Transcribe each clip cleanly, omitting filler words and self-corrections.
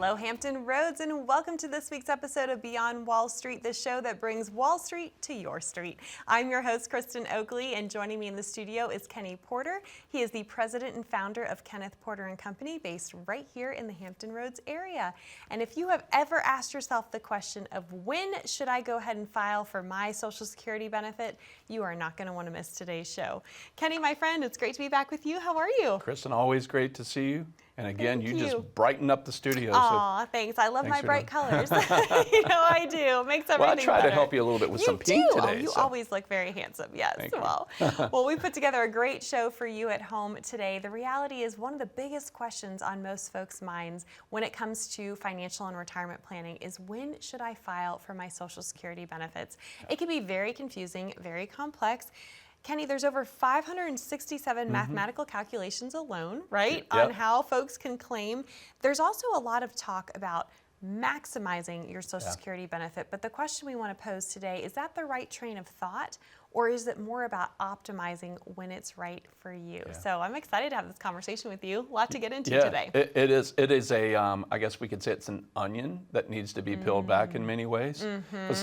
Hello, Hampton Roads, and welcome to this week's episode of Beyond Wall Street, the show that brings Wall Street to your street. I'm your host, Kristen Oakley, and joining me in the studio is Kenny Porter. He is the president and founder of Kenneth Porter & Company, based right here in the Hampton Roads area. And if you have ever asked yourself the question of when should I go ahead and file for my Social Security benefit, you are not going to want to miss today's show. Kenny, my friend, it's great to be back with you. How are you? Kristen, always great to see you. And again, Thank you you. Just brighten up the studio. Aw, thanks. I love my bright colors. You know I do. It makes everything Well, I try better. to help you a little bit with some pink today. You always look very handsome. Yes. Thank you. Well, we put together a great show for you at home today. The reality is one of the biggest questions on most folks' minds when it comes to financial and retirement planning is when should I file for my Social Security benefits? It can be very confusing, very complex. Kenny, there's over 567 mathematical calculations alone, right, on how folks can claim. There's also a lot of talk about maximizing your Social Security benefit, but the question we want to pose today, is that the right train of thought, or is it more about optimizing when it's right for you? So I'm excited to have this conversation with you. A lot to get into today. It is a, I guess we could say it's an onion that needs to be peeled back in many ways.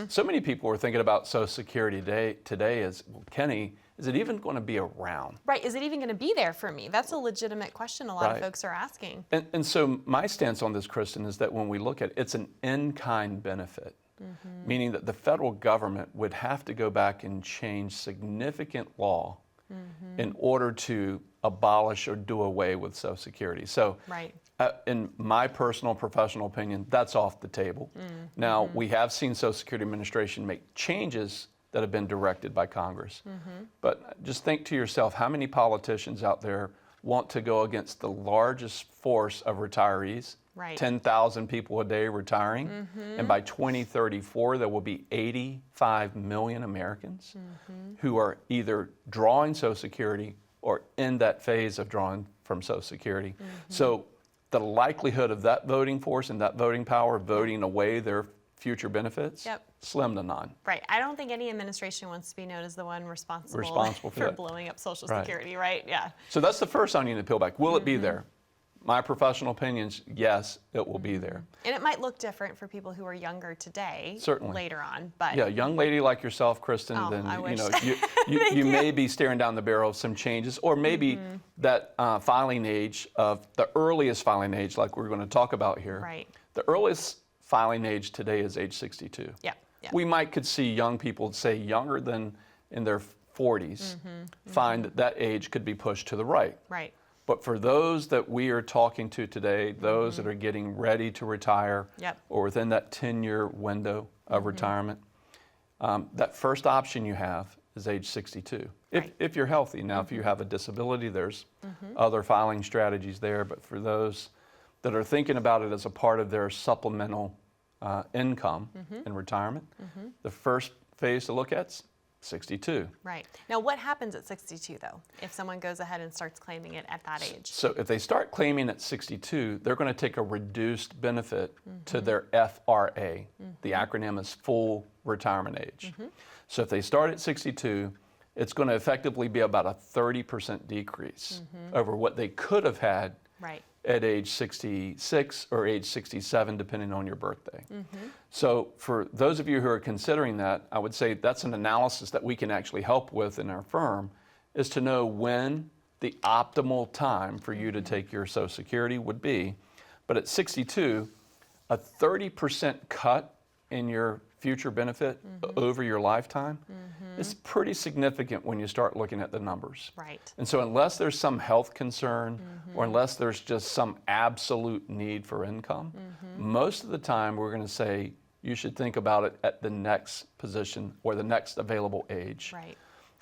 So many people are thinking about Social Security today as, well, Kenny, is it even going to be around? Right, is it even going to be there for me? That's a legitimate question a lot of folks are asking. And so my stance on this, Kristen, is that when we look at it, it's an in-kind benefit. Meaning that the federal government would have to go back and change significant law in order to abolish or do away with Social Security. So in my personal professional opinion, that's off the table. Now, we have seen Social Security Administration make changes that have been directed by Congress. But just think to yourself, how many politicians out there want to go against the largest force of retirees? 10,000 people a day retiring, and by 2034 there will be 85 million Americans who are either drawing Social Security or in that phase of drawing from Social Security. So the likelihood of that voting force and that voting power voting away their future benefits, slim to none. Right. I don't think any administration wants to be known as the one responsible for blowing up Social Security, right? Yeah. So that's the first onion to peel back. Will it be there? My professional opinions, yes, it will be there. And it might look different for people who are younger today. Certainly. Later on, but yeah, a young lady like yourself, Kristen, then you may be staring down the barrel of some changes, or maybe that filing age of the earliest filing age, like we're going to talk about here. Right. The earliest filing age today is age 62. Yeah. We could see young people, say younger than in their 40s, find that age could be pushed to the right. Right. But for those that we are talking to today, those that are getting ready to retire or within that 10-year window of retirement, that first option you have is age 62, if you're healthy. Now, if you have a disability, there's other filing strategies there. But for those that are thinking about it as a part of their supplemental income in retirement, the first phase to look at is 62. Right. Now, what happens at 62, though, if someone goes ahead and starts claiming it at that age? So if they start claiming at 62, they're going to take a reduced benefit to their FRA. The acronym is Full Retirement Age. So if they start at 62, it's going to effectively be about a 30% decrease over what they could have had at age 66 or age 67, depending on your birthday. So for those of you who are considering that, I would say that's an analysis that we can actually help with in our firm, is to know when the optimal time for you to take your Social Security would be. But at 62, a 30% cut in your future benefit over your lifetime is pretty significant when you start looking at the numbers. Right. And so unless there's some health concern or unless there's just some absolute need for income, most of the time we're going to say you should think about it at the next position or the next available age. Right.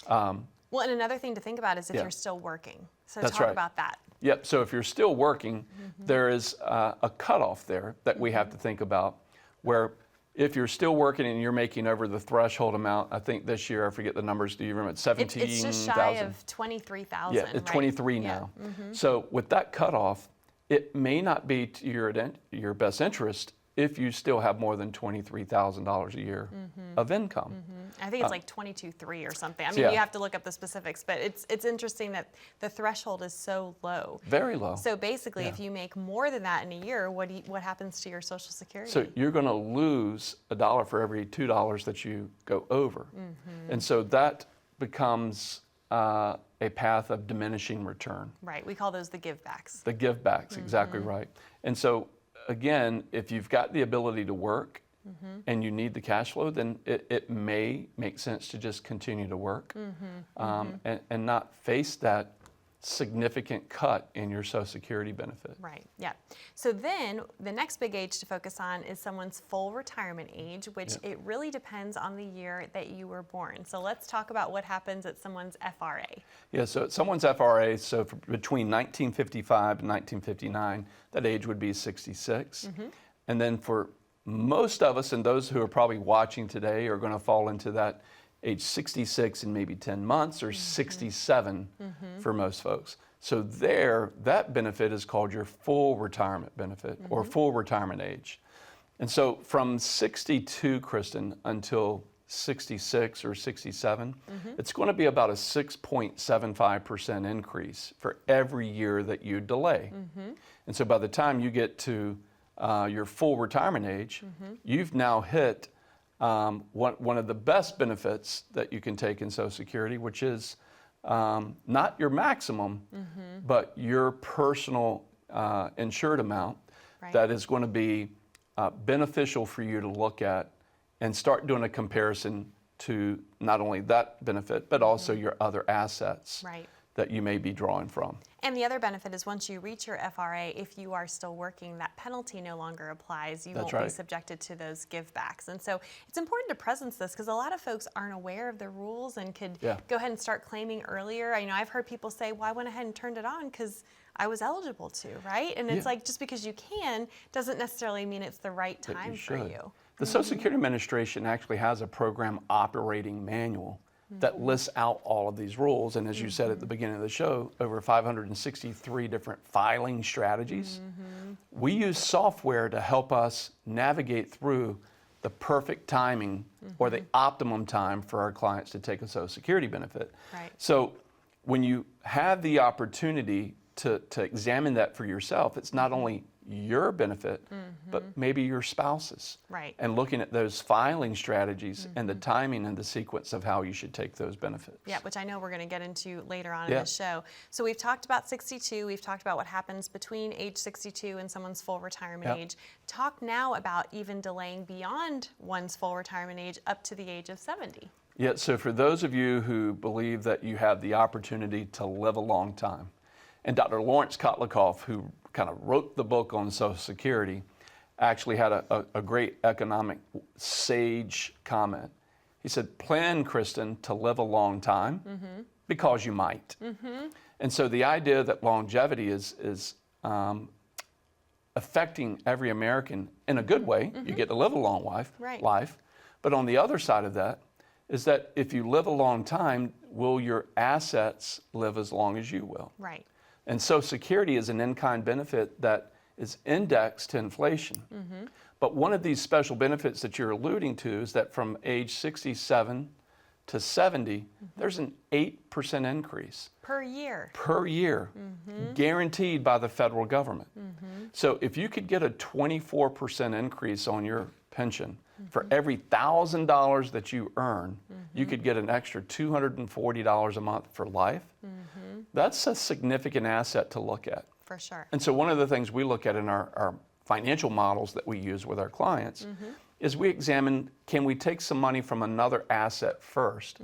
Well, and another thing to think about is if you're still working. So talk about that. Yep. So if you're still working, there is a cutoff there that we have to think about, where if you're still working and you're making over the threshold amount, I think this year, I forget the numbers, do you remember, it's 17,000? It's just shy of 23,000. Yeah, it's 23 now. So with that cutoff, it may not be to your best interest if you still have more than $23,000 a year of income. I think it's like 22.3 or something. I mean, Yeah. you have to look up the specifics, but it's interesting that the threshold is so low. Very low. So basically, Yeah. if you make more than that in a year, what happens to your Social Security? So you're going to lose $1 for every $2 that you go over. And so that becomes a path of diminishing return. Right. We call those the givebacks. The give backs, exactly right. And so again, if you've got the ability to work and you need the cash flow, then it may make sense to just continue to work and not face that significant cut in your Social Security benefit. Right, yeah. So then the next big age to focus on is someone's full retirement age, which it really depends on the year that you were born. So let's talk about what happens at someone's FRA. Yeah, so at someone's FRA, so between 1955 and 1959, that age would be 66. And then for most of us, and those who are probably watching today are going to fall into that age 66 in maybe 10 months or 67 for most folks. So that benefit is called your full retirement benefit or full retirement age. And so from 62, Kristen, until 66 or 67, it's going to be about a 6.75% increase for every year that you delay. And so by the time you get to your full retirement age, you've now hit one of the best benefits that you can take in Social Security, which is not your maximum, but your personal insured amount that is going to be beneficial for you to look at and start doing a comparison to not only that benefit, but also your other assets that you may be drawing from. And the other benefit is once you reach your FRA, if you are still working, that penalty no longer applies. You won't be subjected to those givebacks. And so it's important to presence this because a lot of folks aren't aware of the rules and could go ahead and start claiming earlier. I know I've heard people say, well, I went ahead and turned it on because I was eligible to, right? And it's like just because you can doesn't necessarily mean it's the right time for you. The Social Security Administration actually has a program operating manual that lists out all of these rules. And as you said at the beginning of the show, over 563 different filing strategies. We use software to help us navigate through the perfect timing or the optimum time for our clients to take a Social Security benefit. So when you have the opportunity to examine that for yourself, it's not only your benefit, but maybe your spouse's. And looking at those filing strategies and the timing and the sequence of how you should take those benefits. Yeah, which I know we're going to get into later on in the show. So we've talked about 62, we've talked about what happens between age 62 and someone's full retirement age. Talk now about even delaying beyond one's full retirement age up to the age of 70. Yeah, so for those of you who believe that you have the opportunity to live a long time, and Dr. Lawrence Kotlikoff, who kind of wrote the book on Social Security, actually had a great economic sage comment. He said, plan, Kristen, to live a long time because you might. And so the idea that longevity is affecting every American in a good way, you get to live a long life, but on the other side of that is that if you live a long time, will your assets live as long as you will? And Social Security is an in-kind benefit that is indexed to inflation. But one of these special benefits that you're alluding to is that from age 67 to 70, there's an 8% increase. Per year. Per year, guaranteed by the federal government. So if you could get a 24% increase on your pension, for every $1,000 that you earn, you could get an extra $240 a month for life. That's a significant asset to look at. For sure. And so one of the things we look at in our financial models that we use with our clients is we examine, can we take some money from another asset first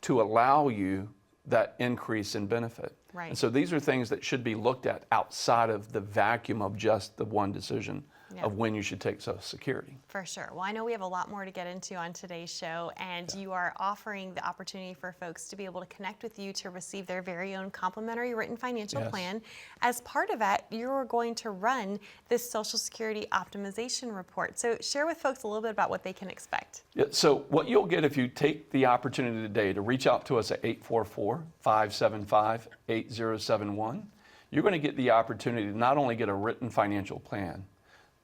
to allow you that increase in benefit? And so these are things that should be looked at outside of the vacuum of just the one decision of when you should take Social Security. For sure. Well, I know we have a lot more to get into on today's show, and you are offering the opportunity for folks to be able to connect with you to receive their very own complimentary written financial plan. As part of that, you're going to run this Social Security optimization report. So share with folks a little bit about what they can expect. Yeah, so what you'll get if you take the opportunity today to reach out to us at 844-575-8071, you're going to get the opportunity to not only get a written financial plan,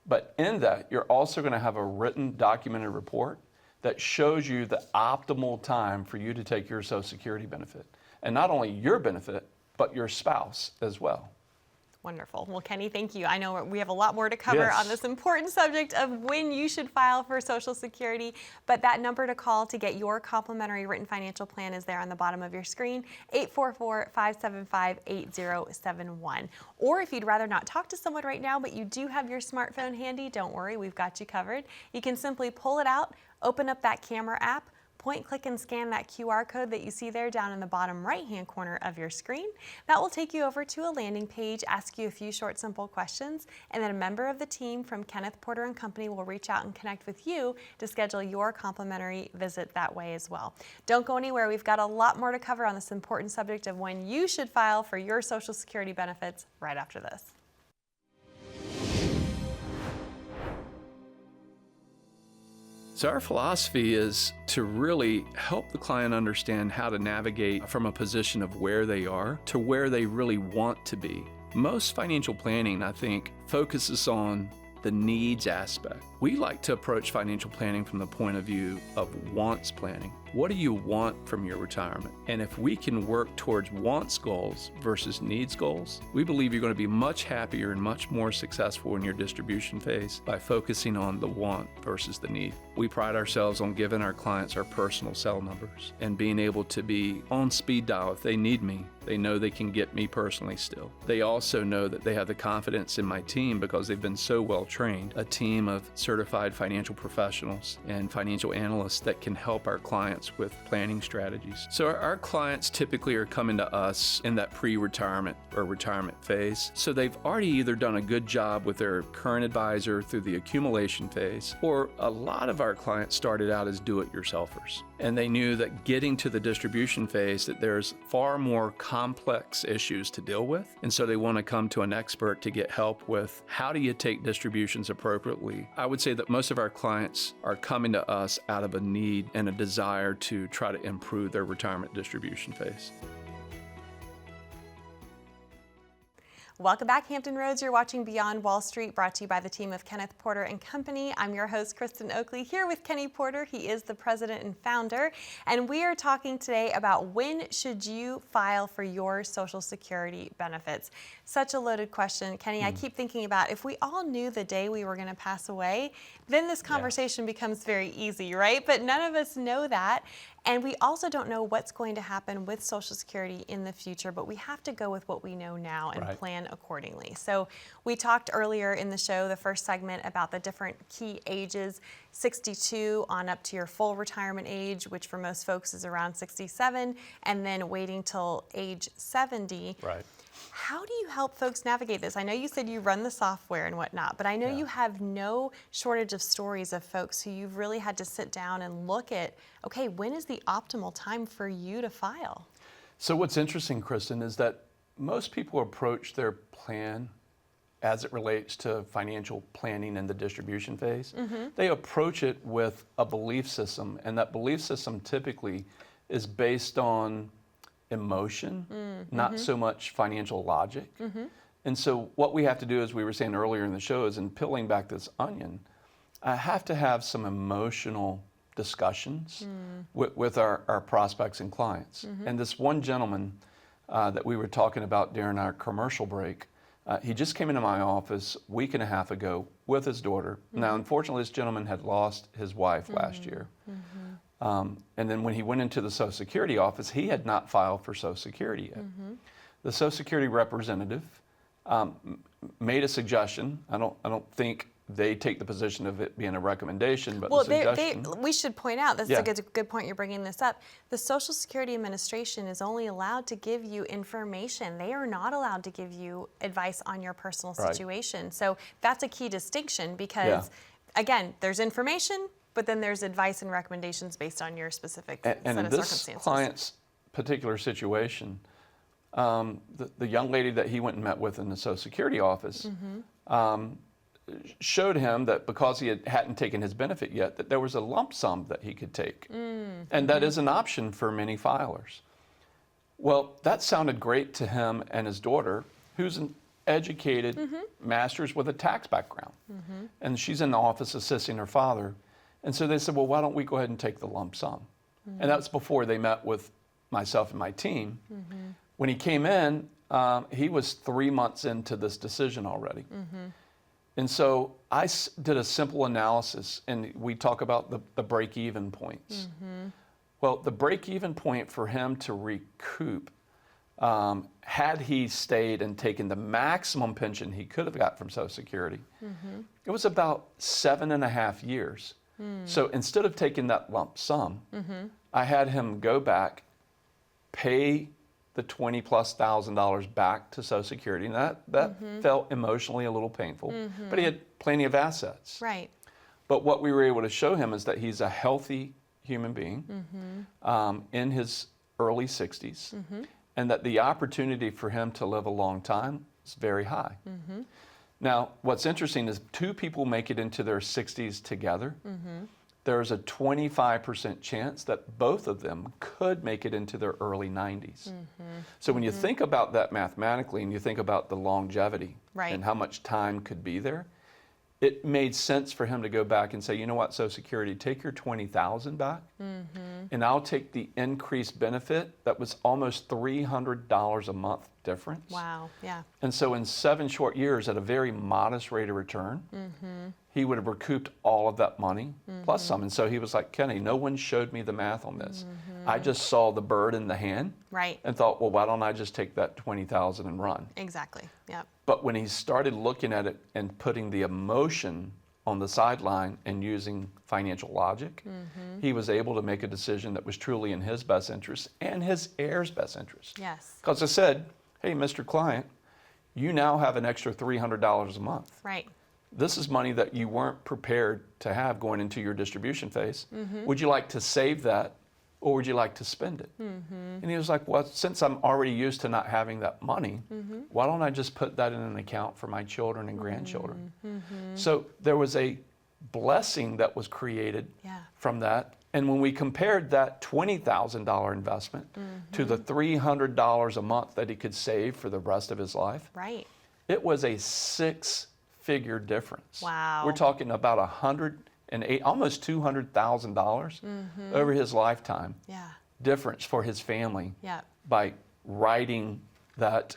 but in that, you're also going to have a written documented report that shows you the optimal time for you to take your Social Security benefit. And not only your benefit, but your spouse as well. Wonderful. Well, Kenny, thank you. I know we have a lot more to cover Yes. on this important subject of when you should file for Social Security, but that number to call to get your complimentary written financial plan is there on the bottom of your screen, 844-575-8071. Or if you'd rather not talk to someone right now, but you do have your smartphone handy, don't worry, we've got you covered. You can simply pull it out, open up that camera app, point, click, and scan that QR code that you see there down in the bottom right-hand corner of your screen. That will take you over to a landing page, ask you a few short, simple questions, and then a member of the team from Kenneth Porter & Company will reach out and connect with you to schedule your complimentary visit that way as well. Don't go anywhere. We've got a lot more to cover on this important subject of when you should file for your Social Security benefits right after this. So our philosophy is to really help the client understand how to navigate from a position of where they are to where they really want to be. Most financial planning, I think, focuses on the needs aspect. We like to approach financial planning from the point of view of wants planning. What do you want from your retirement? And if we can work towards wants goals versus needs goals, we believe you're going to be much happier and much more successful in your distribution phase by focusing on the want versus the need. We pride ourselves on giving our clients our personal cell numbers and being able to be on speed dial if they need me. They know they can get me personally still. They also know that they have the confidence in my team because they've been so well trained, a team of certified financial professionals and financial analysts that can help our clients with planning strategies. So our clients typically are coming to us in that pre-retirement or retirement phase. So they've already either done a good job with their current advisor through the accumulation phase, or a lot of our clients started out as do-it-yourselfers. And they knew that getting to the distribution phase, that there's far more complex issues to deal with. And so they want to come to an expert to get help with how do you take distributions appropriately. I would say that most of our clients are coming to us out of a need and a desire to try to improve their retirement distribution phase. Welcome back, Hampton Roads. You're watching Beyond Wall Street, brought to you by the team of Kenneth Porter & Company. I'm your host, Kristen Oakley, here with Kenny Porter. He is the president and founder, and we are talking today about when should you file for your Social Security benefits. Such a loaded question. Kenny, I keep thinking about if we all knew the day we were going to pass away, then this conversation becomes very easy, right? But none of us know that. And we also don't know what's going to happen with Social Security in the future, but we have to go with what we know now and plan accordingly. So we talked earlier in the show, the first segment, about the different key ages, 62 on up to your full retirement age, which for most folks is around 67, and then waiting till age 70. Right. How do you help folks navigate this? I know you said you run the software and whatnot, but I know you have no shortage of stories of folks who you've really had to sit down and look at, okay, when is the optimal time for you to file? So what's interesting, Kristen, is that most people approach their plan as it relates to financial planning in the distribution phase. They approach it with a belief system, and that belief system typically is based on emotion, not so much financial logic. And so what we have to do, as we were saying earlier in the show, is in peeling back this onion, I have to have some emotional discussions with our prospects and clients. And this one gentleman that we were talking about during our commercial break, he just came into my office a week and a half ago with his daughter. Now, unfortunately, this gentleman had lost his wife last year. And then when he went into the Social Security office, he had not filed for Social Security yet. The Social Security representative made a suggestion. I don't think they take the position of it being a recommendation, but the suggestion. We should point out, this is a good point you're bringing this up. The Social Security Administration is only allowed to give you information. They are not allowed to give you advice on your personal situation. So that's a key distinction because, again, there's information, but then there's advice and recommendations based on your specific set of circumstances. And in this client's particular situation, the young lady that he went and met with in the Social Security office showed him that because he hadn't taken his benefit yet, that there was a lump sum that he could take. And that is an option for many filers. Well, that sounded great to him and his daughter, who's an educated master's with a tax background. And she's in the office assisting her father. And so they said, well, why don't we go ahead and take the lump sum? And that's before they met with myself and my team. When he came in, he was 3 months into this decision already. And so I did a simple analysis, and we talk about the break-even points. Well, the break-even point for him to recoup, had he stayed and taken the maximum pension he could have got from Social Security, it was about 7.5 years. So instead of taking that lump sum, I had him go back, pay the $20,000+ back to Social Security. And that felt emotionally a little painful, but he had plenty of assets. Right. But what we were able to show him is that he's a healthy human being in his early 60s, and that the opportunity for him to live a long time is very high. Now, what's interesting is 2 people make it into their 60s together. There's a 25% chance that both of them could make it into their early 90s. So when you think about that mathematically and you think about the longevity and how much time could be there, it made sense for him to go back and say, you know what, Social Security, take your $20,000 back, and I'll take the increased benefit that was almost $300 a month difference. Wow, yeah. And so in 7 short years, at a very modest rate of return, he would have recouped all of that money plus some. And so he was like, Kenny, no one showed me the math on this. I just saw the bird in the hand and thought, well, why don't I just take that $20,000 and run? Exactly, yep. But when he started looking at it and putting the emotion on the sideline and using financial logic, he was able to make a decision that was truly in his best interest and his heirs' best interest. Yes. Because I said, hey, Mr. Client, you now have an extra $300 a month. Right. This is money that you weren't prepared to have going into your distribution phase. Would you like to save that, or would you like to spend it? And he was like, well, since I'm already used to not having that money, why don't I just put that in an account for my children and grandchildren? So there was a blessing that was created from that. And when we compared that $20,000 investment to the $300 a month that he could save for the rest of his life, it was a 6-figure difference. Wow. We're talking about almost $200,000 over his lifetime difference for his family by writing that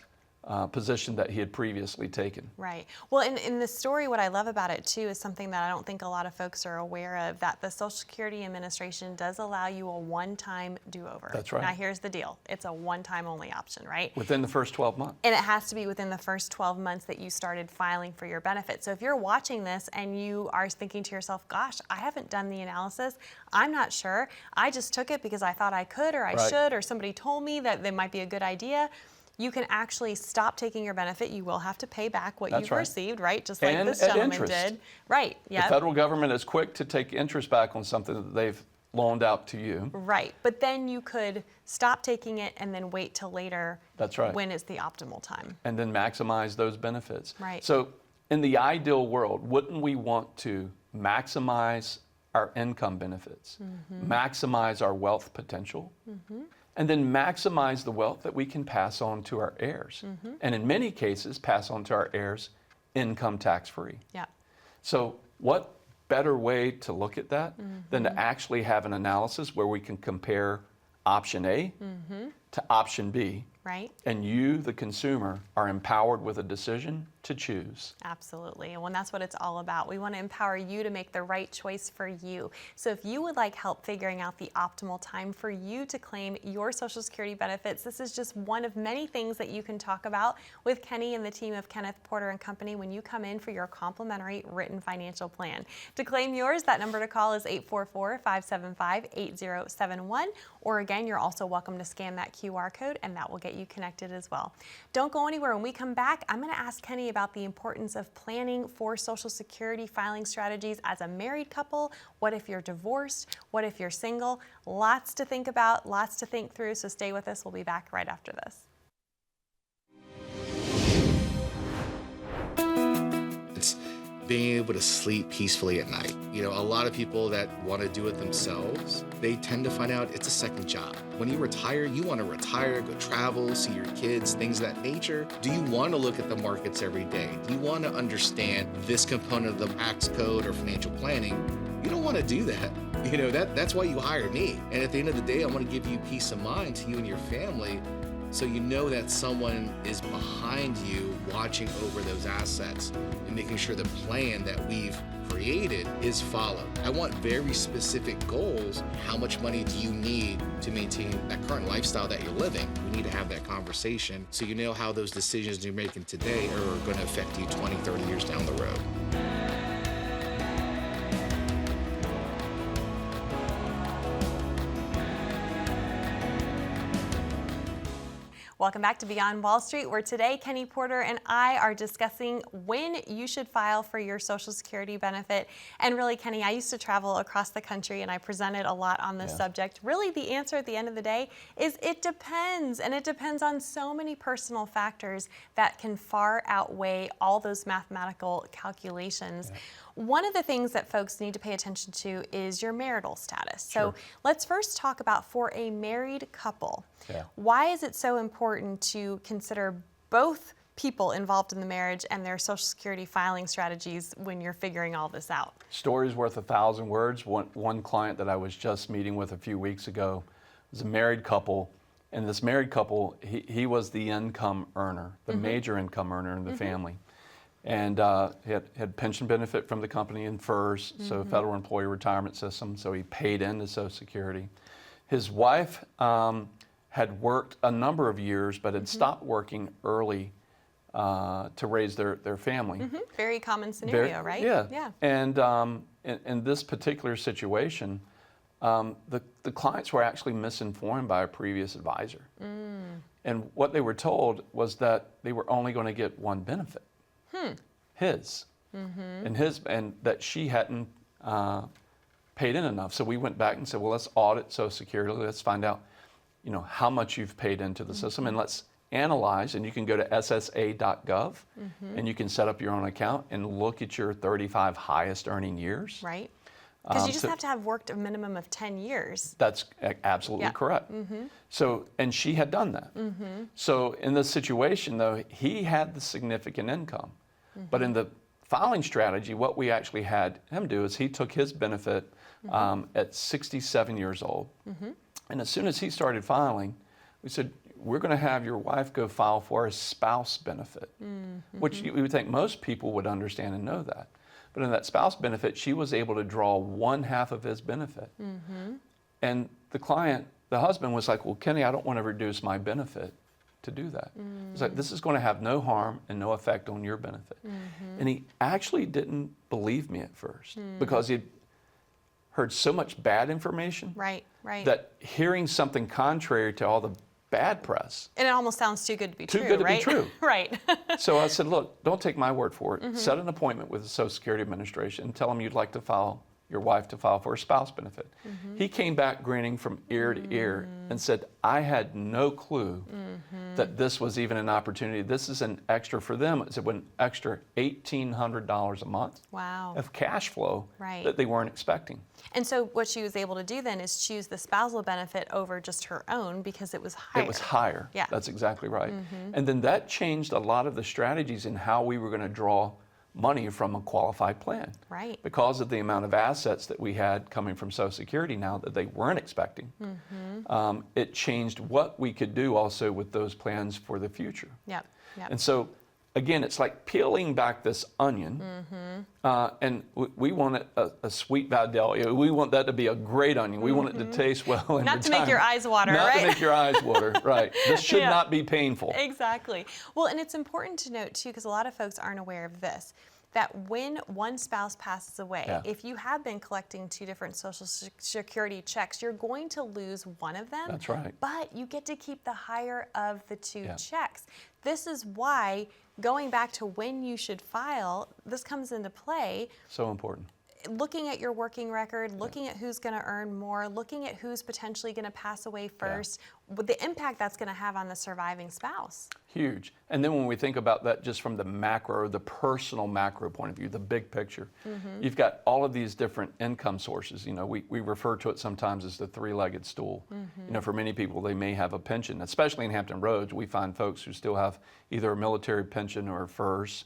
position that he had previously taken. Right. Well, in the story, what I love about it too is something that I don't think a lot of folks are aware of, that the Social Security Administration does allow you a one-time do-over. That's right. Now, here's the deal. It's a one-time only option, right? Within the first 12 months. And it has to be within the first 12 months that you started filing for your benefit. So if you're watching this and you are thinking to yourself, gosh, I haven't done the analysis, I'm not sure, I just took it because I thought I could or I should, or somebody told me that it might be a good idea, you can actually stop taking your benefit. You will have to pay back what you've received, right? Just like this gentleman did. Right, yeah. The federal government is quick to take interest back on something that they've loaned out to you. Right, but then you could stop taking it and then wait till later. That's right. When is the optimal time. And then maximize those benefits. Right. So in the ideal world, wouldn't we want to maximize our income benefits, maximize our wealth potential, and then maximize the wealth that we can pass on to our heirs? And in many cases, pass on to our heirs income tax-free. Yeah. So what better way to look at that than to actually have an analysis where we can compare option A to option B. Right. And you, the consumer, are empowered with a decision to choose. Absolutely. And that's what it's all about. We want to empower you to make the right choice for you. So if you would like help figuring out the optimal time for you to claim your Social Security benefits, this is just one of many things that you can talk about with Kenny and the team of Kenneth Porter and Company when you come in for your complimentary written financial plan. To claim yours, that number to call is 844-575-8071. Or again, you're also welcome to scan that QR code and that will get you connected as well. Don't go anywhere. When we come back, I'm going to ask Kenny about the importance of planning for Social Security filing strategies as a married couple. What if you're divorced? What if you're single? Lots to think about, lots to think through. So stay with us. We'll be back right after this. It's being able to sleep peacefully at night. You know, a lot of people that want to do it themselves, they tend to find out it's a second job. When you retire, you want to retire, go travel, see your kids, things of that nature. Do you want to look at the markets every day? Do you want to understand this component of the tax code or financial planning? You don't want to do that. That's why you hired me. And at the end of the day, I want to give you peace of mind to you and your family, so you know that someone is behind you watching over those assets and making sure the plan that we've created is followed. I want very specific goals. How much money do you need to maintain that current lifestyle that you're living? We need to have that conversation so you know how those decisions you're making today are going to affect you 20, 30 years down the road. Welcome back to Beyond Wall Street, where today Kenny Porter and I are discussing when you should file for your Social Security benefit. And really, Kenny, I used to travel across the country and I presented a lot on this subject. Really, the answer at the end of the day is it depends. And it depends on so many personal factors that can far outweigh all those mathematical calculations. Yeah. One of the things that folks need to pay attention to is your marital status. So let's first talk about for a married couple. Why is it so important to consider both people involved in the marriage and their Social Security filing strategies when you're figuring all this out? Story's worth 1,000 words. One client that I was just meeting with a few weeks ago was a married couple. And this married couple, he was the income earner, the major income earner in the family. And he had pension benefit from the company in FERS, so Federal Employee Retirement System, so he paid into Social Security. His wife had worked a number of years, but had stopped working early to raise their family. Very common scenario, right? Yeah. And in this particular situation, the clients were actually misinformed by a previous advisor. And what they were told was that they were only going to get one benefit. His. And that she hadn't paid in enough. So we went back and said, well, let's audit Social Security. Let's find out, how much you've paid into the system, and let's analyze. And you can go to ssa.gov and you can set up your own account and look at your 35 highest earning years. Right. Because you just have to have worked a minimum of 10 years. That's absolutely correct. So, and she had done that. So in this situation, though, he had the significant income. But in the filing strategy, what we actually had him do is he took his benefit at 67 years old. And as soon as he started filing, we said, we're going to have your wife go file for a spouse benefit, which we would think most people would understand and know that. But in that spouse benefit, she was able to draw 1/2 of his benefit. And the client, the husband, was like, well, Kenny, I don't want to reduce my benefit to do that. It's like, this is going to have no harm and no effect on your benefit. And he actually didn't believe me at first because he'd heard so much bad information. Right. That hearing something contrary to all the bad press. And it almost sounds too good to be true, Too good to right? be true. Right. So I said, look, don't take my word for it. Set an appointment with the Social Security Administration and tell them you'd like to file, your wife to file for a spouse benefit. He came back grinning from ear to ear and said, I had no clue that this was even an opportunity. This is an extra for them. It's an extra $1,800 a month of cash flow that they weren't expecting. And so what she was able to do then is choose the spousal benefit over just her own because it was higher. It was higher. Yeah. That's exactly right. And then that changed a lot of the strategies in how we were going to draw money from a qualified plan. Right. Because of the amount of assets that we had coming from Social Security now that they weren't expecting. It changed what we could do also with those plans for the future. Yep. And so, again, it's like peeling back this onion, and we want it a sweet Vidalia. We want that to be a great onion. We want it to taste well in Not to make your eyes water, Not right? to make your eyes water, right. This should not be painful. Exactly. Well, and it's important to note, too, because a lot of folks aren't aware of this, that when one spouse passes away, if you have been collecting 2 different Social Security checks, you're going to lose one of them. That's right. But you get to keep the higher of the 2 checks. This is why, going back to when you should file, this comes into play. So important. Looking at your working record, looking at who's going to earn more, looking at who's potentially going to pass away first, the impact that's going to have on the surviving spouse. Huge. And then when we think about that just from the macro, the personal macro point of view, the big picture, you've got all of these different income sources. We refer to it sometimes as the 3-legged stool. For many people, they may have a pension, especially in Hampton Roads. We find folks who still have either a military pension or a FERS.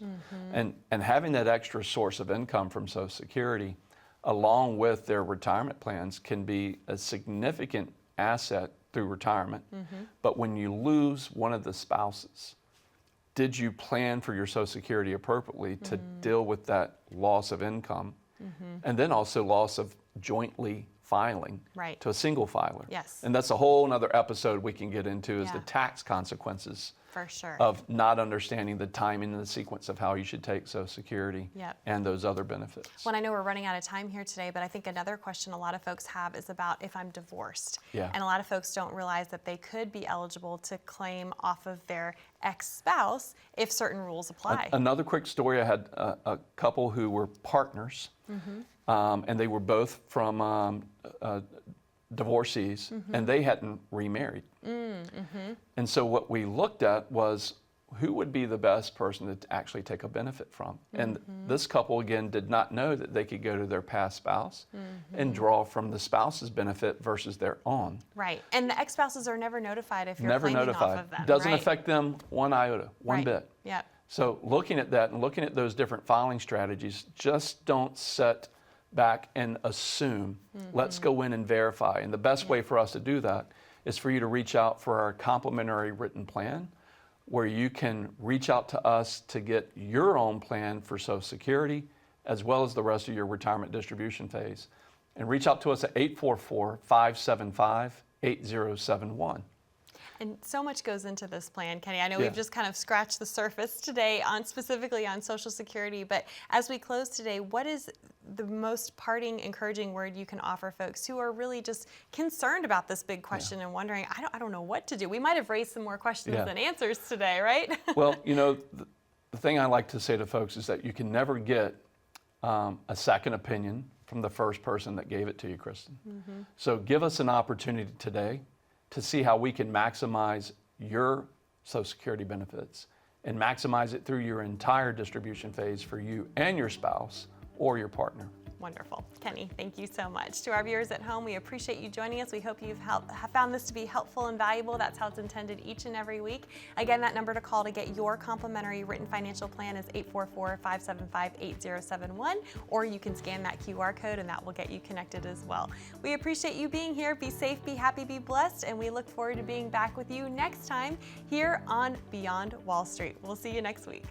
And having that extra source of income from Social Security along with their retirement plans, can be a significant asset through retirement. But when you lose one of the spouses, did you plan for your Social Security appropriately to deal with that loss of income? And then also loss of jointly filing to a single filer. Yes. And that's a whole other episode we can get into, is Yeah. the tax consequences For sure. of not understanding the timing and the sequence of how you should take Social Security Yep. and those other benefits. Well, I know we're running out of time here today, but I think another question a lot of folks have is about if I'm divorced. Yeah. And a lot of folks don't realize that they could be eligible to claim off of their ex-spouse if certain rules apply. Another quick story, I had a couple who were partners, and they were both from divorcees, and they hadn't remarried. And so what we looked at was who would be the best person to actually take a benefit from. And this couple, again, did not know that they could go to their past spouse and draw from the spouse's benefit versus their own. Right. And the ex-spouses are never notified if you're Never claiming notified. off of them. Doesn't right? affect them one iota, one Right. bit. Yep. So looking at that and looking at those different filing strategies, just don't sit back and assume. Let's go in and verify. And the best way for us to do that is for you to reach out for our complimentary written plan, where you can reach out to us to get your own plan for Social Security, as well as the rest of your retirement distribution phase. And reach out to us at 844-575-8071. And so much goes into this plan, Kenny. I know Yeah. we've just kind of scratched the surface today on specifically on Social Security, but as we close today, what is the most parting, encouraging word you can offer folks who are really just concerned about this big question and wondering, I don't know what to do? We might have raised some more questions Yeah. than answers today, right? Well, you know, the thing I like to say to folks is that you can never get a second opinion from the first person that gave it to you, Kristen. So give us an opportunity today to see how we can maximize your Social Security benefits and maximize it through your entire distribution phase for you and your spouse or your partner. Wonderful. Kenny, thank you so much. To our viewers at home, we appreciate you joining us. We hope you've have found this to be helpful and valuable. That's how it's intended each and every week. Again, that number to call to get your complimentary written financial plan is 844-575-8071, or you can scan that QR code and that will get you connected as well. We appreciate you being here. Be safe, be happy, be blessed, and we look forward to being back with you next time here on Beyond Wall Street. We'll see you next week.